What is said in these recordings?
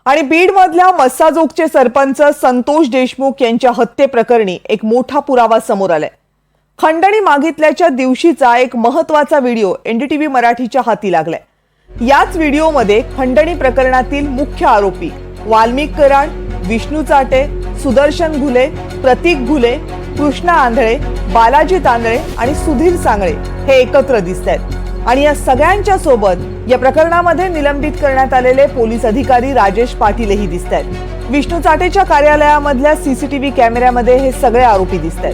आणि बीडमधल्या मस्साजोगचे सरपंच संतोष देशमुख यांच्या हत्येप्रकरणी एक मोठा पुरावा समोर आलाय। खंडणी मागितल्याच्या दिवशीचा एक महत्त्वाचा व्हिडिओ एनडीटीव्ही मराठीच्या हाती लागलाय। याच व्हिडिओमध्ये खंडणी प्रकरणातील मुख्य आरोपी वाल्मिक कराड, विष्णू चाटे, सुदर्शन घुले, प्रतीक घुले, कृष्णा आंधळे, बालाजी तांदळे आणि सुधीर सांगळे हे एकत्र दिसतात। आणि या सगळ्यांच्या सोबत या प्रकरणामध्ये निलंबित करण्यात आलेले पोलीस अधिकारी राजेश पाटीलही दिसतात। विष्णू चाटेच्या कार्यालयामधल्या सीसीटीव्ही कॅमेऱ्यामध्ये हे सगळे आरोपी दिसतात।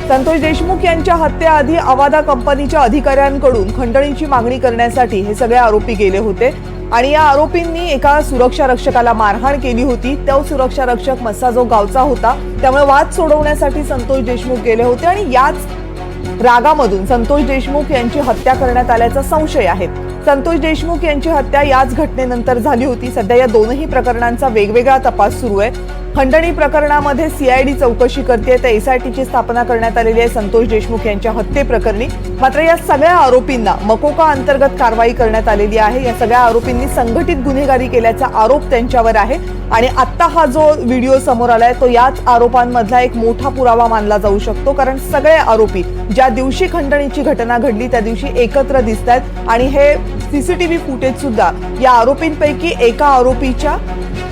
संतोष देशमुख यांच्या हत्येआधी अवादा कंपनीच्या अधिकाऱ्यांकडून खंडणीची मागणी करण्यासाठी हे सगळे आरोपी गेले होते आणि या आरोपींनी एका सुरक्षा रक्षकाला मारहाण केली होती। तो सुरक्षा रक्षक मस्साजोग गावचा होता, त्यामुळे वाद सोडवण्यासाठी संतोष देशमुख गेले होते आणि याच रागामधून संतोष देशमुख यांची हत्या करण्यात आल्याचा संशय आहे। संतोष देशमुख यांची हत्या याच घटनेनंतर झाली होती। सध्या या दोनही प्रकरणांचा वेगवेगळा तपास सुरू आहे। खंडणी प्रकरणामध्ये सीआयडी चौकशी करते, तर एसआयटीची स्थापना करण्यात आलेली आहे संतोष देशमुख यांच्या हत्येप्रकरणी। मात्र या सगळ्या आरोपींना मकोका अंतर्गत कारवाई करण्यात आलेली आहे। या सगळ्या आरोपींनी संघटित गुन्हेगारी केल्याचा आरोप त्यांच्यावर आहे आणि आता हा जो व्हिडिओ समोर आलाय तो याच आरोपांमधला एक मोठा पुरावा मानला जाऊ शकतो, कारण सगळे आरोपी ज्या दिवशी खंडणीची घटना घडली त्या दिवशी एकत्र दिसतात आणि हे सीसीटीव्ही फुटेज सुद्धा या आरोपींपैकी एका आरोपीच्या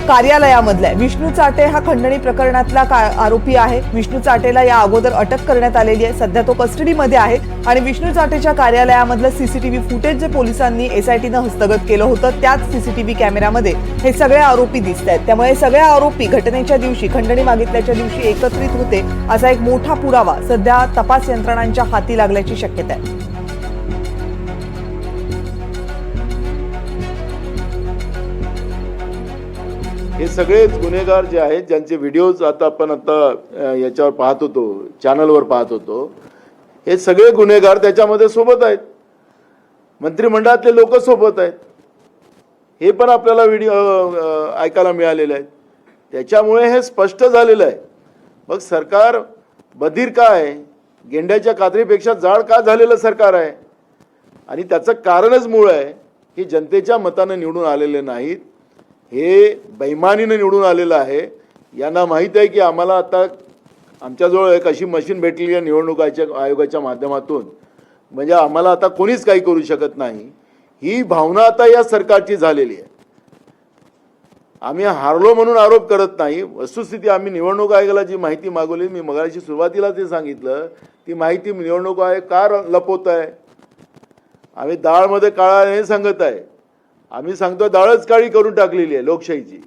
कार्यालयामधला विष्णू चाटे हा खंडणी प्रकरणातला आरोपी आहे। विष्णू चाटेला या अगोदर अटक करण्यात आलेली आहे, सध्या तो कस्टडीमध्ये आहे आणि विष्णू चाटेच्या कार्यालयामधलं सीसीटीव्ही फुटेज जे पोलिसांनी एसआयटीनं हस्तगत केलं होतं त्याच सीसीटीव्ही कॅमेऱ्यामध्ये हे सगळे आरोपी दिसतात। त्यामुळे सगळे आरोपी घटनेच्या दिवशी खंडणी मागितल्याच्या दिवशी एकत्रित होते असा एक मोठा पुरावा सध्या तपास यंत्रणांच्या हाती लागल्याची शक्यता आहे। हे सगळेच गुन्हेगार जे आहेत ज्यांचे व्हिडिओज आपण याच्यावर पाहत होतो, चॅनलवर पाहत होतो, हे सगळे गुन्हेगार त्याच्यामध्ये सोबत आहेत। मंत्रिमंडळातले लोक सोबत आहेत, हे पण आपल्याला व्हिडिओ ऐकायला मिळालेले आहेत। त्याच्यामुळे हे स्पष्ट झालेलं आहे। मग सरकार बधीर का आहे, गेंड्याच्या कात्रीपेक्षा जाड का झालेलं सरकार आहे आणि त्याचं कारणच मूळ आहे की जनतेच्या मताने निवडून आलेले नाहीत, हे बेईमानीने निवडून आलेलं आहे। यांना माहीत आहे की आम्हाला आता आमच्याजवळ एक अशी मशीन भेटली आहे निवडणूक आयोगाच्या माध्यमातून, म्हणजे आम्हाला आता कोणीच काही करू शकत नाही, ही भावना आता या सरकारची झालेली आहे। आम्ही हारलो म्हणून आरोप करत नाही, वस्तुस्थिती आम्ही निवडणूक आयोगाला जी माहिती मागवली, मी मगाशी सुरुवातीला ते सांगितलं, ती माहिती निवडणूक आयोग का लपवत आहे? आम्ही डाळमध्ये काळा हे सांगत आहे, आम्ही सांगतो डाळच काळी करून टाकलेली आहे लोकशाहीची।